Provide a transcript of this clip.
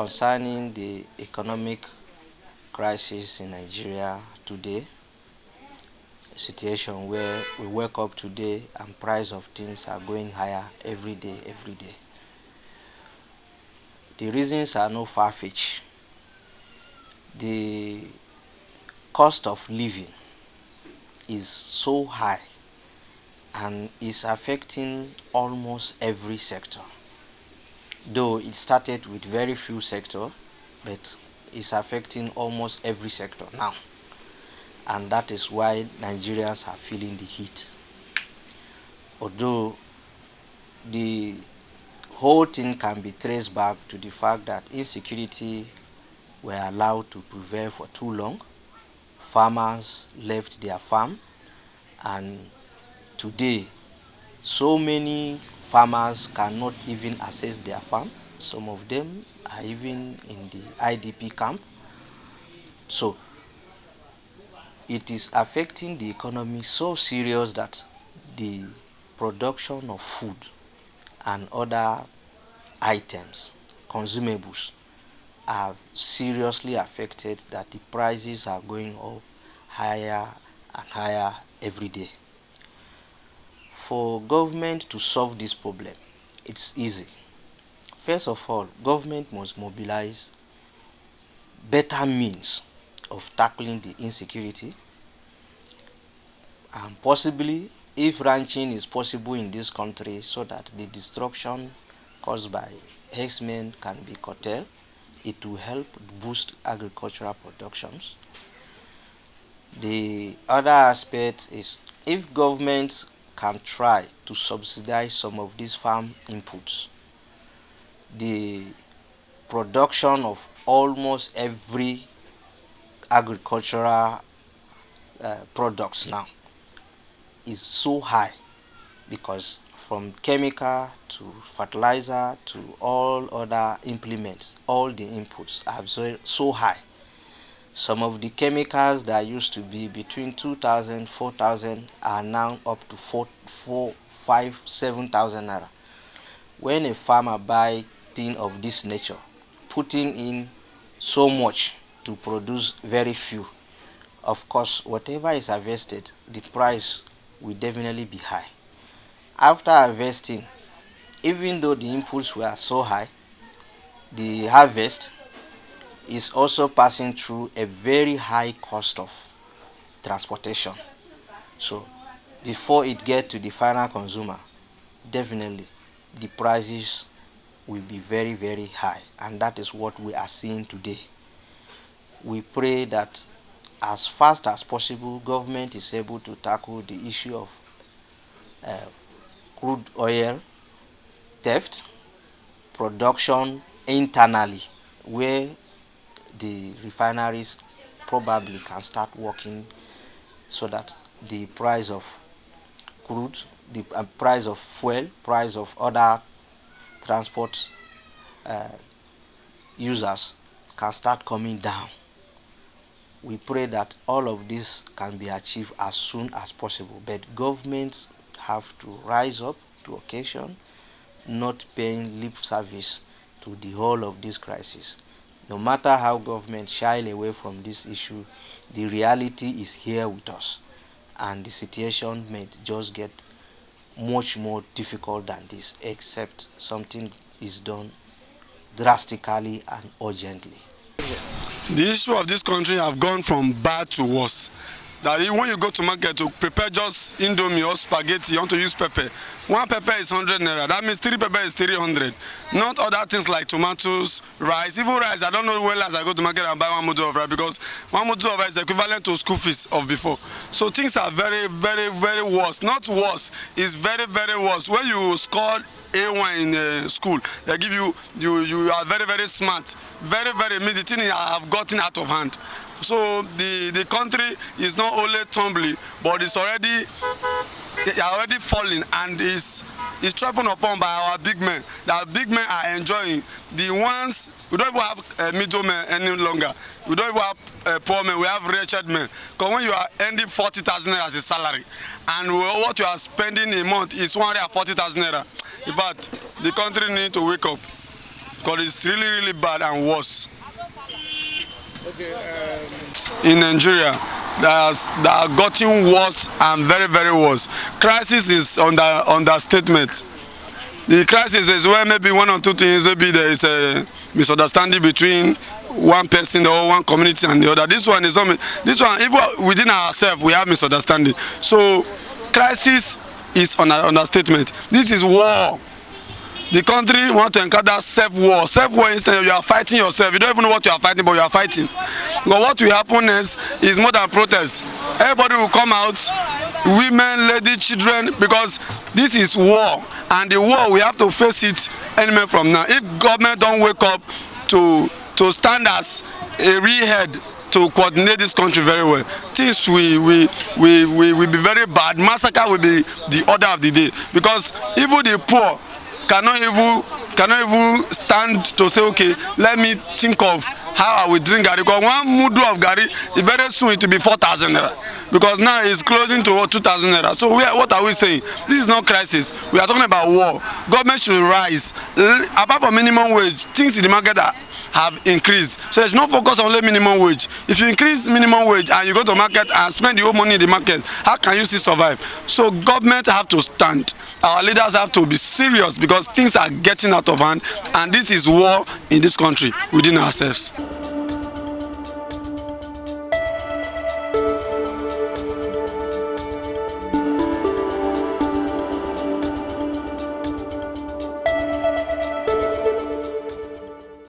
concerning the economic crisis in Nigeria today, a situation where we wake up today and price of things are going higher every day, every day. The reasons are not far-fetched. The cost of living is so high and is affecting almost every sector. Though it started with very few sectors, but it's affecting almost every sector now. And that is why Nigerians are feeling the heat. Although the whole thing can be traced back to the fact that insecurity were allowed to prevail for too long. Farmers left their farm, and today so many farmers cannot even access their farm. Some of them are even in the IDP camp. So it is affecting the economy so serious that the production of food and other items, consumables, are seriously affected, that the prices are going up higher and higher every day. For government to solve this problem, it's easy. First of all, government must mobilize better means of tackling the insecurity, and possibly, if ranching is possible in this country, so that the destruction caused by herdsmen can be curtailed, it will help boost agricultural productions. The other aspect is, if governments can try to subsidize some of these farm inputs, the production of almost every agricultural products now is so high, because from chemical to fertilizer to all other implements, all the inputs are so high. Some of the chemicals that used to be between 2,000, 4,000 are now up to 4, 5, 7,000 naira. When a farmer buys things of this nature, putting in so much to produce very few, of course, whatever is harvested, the price will definitely be high. After harvesting, even though the inputs were so high, the harvest is also passing through a very high cost of transportation. So before it gets to the final consumer, definitely the prices will be very, very high, and that is what we are seeing today. We pray that as fast as possible, government is able to tackle the issue of crude oil theft, production internally, where the refineries probably can start working, so that the price of crude, the price of fuel, price of other transport users can start coming down. We pray that all of this can be achieved as soon as possible, but governments have to rise up to occasion, not paying lip service to the whole of this crisis. No matter how government shy away from this issue, the reality is here with us, and the situation may just get much more difficult than this, except something is done drastically and urgently. The issue of this country have gone from bad to worse. That when you go to market to prepare just indomie or spaghetti, you want to use pepper. One pepper is 100 naira. That means 3 pepper is 300. Not other things like tomatoes, rice. Even rice, I don't know when last I go to market and buy 1 mudu of rice, because 1 mudu of rice is equivalent to school fees of before. So things are very, very, very worse. Not worse, it's very, very worse. When you score A1 in school, they give you are very, very smart. Very, very, means the thing have gotten out of hand. So the country is not only tumbling, but it's already falling, and is trampled upon by our big men. That big men are enjoying. The ones, we don't even have middlemen any longer. We don't even have poor men. We have wretched men. Because when you are earning 40,000 naira as a salary, and what you are spending a month is 140,000 naira, in fact, the country needs to wake up. because it's really, really bad and worse. Okay. In Nigeria, that are getting worse and very, very worse. Crisis is understatement. The crisis is where maybe one or two things, maybe there is a misunderstanding between one person or one community and the other. This one is not. This one, even within ourselves, we have misunderstanding. So, crisis is an understatement. This is war. The country want to encounter self-war. Self-war instead you are fighting yourself. You don't even know what you are fighting, but you are fighting. But what will happen is more than protest. Everybody will come out, women, ladies, children, because this is war. And the war, we have to face it any minute from now. If government don't wake up to stand as a real head to coordinate this country very well, things will be very bad. Massacre will be the order of the day. Because even the poor cannot even stand to say, okay, let me think of how I will drink garri. Because one mudu of garri, very soon it will be 4,000 naira. Because now it's closing to 2,000 naira. So what are we saying? This is not crisis. We are talking about war. Government should rise. Apart from minimum wage, things in the market have increased. So there's no focus on only minimum wage. If you increase minimum wage and you go to market and spend your own money in the market, how can you still survive? So government have to stand. Our leaders have to be serious because things are getting out of hand, and this is war in this country within ourselves.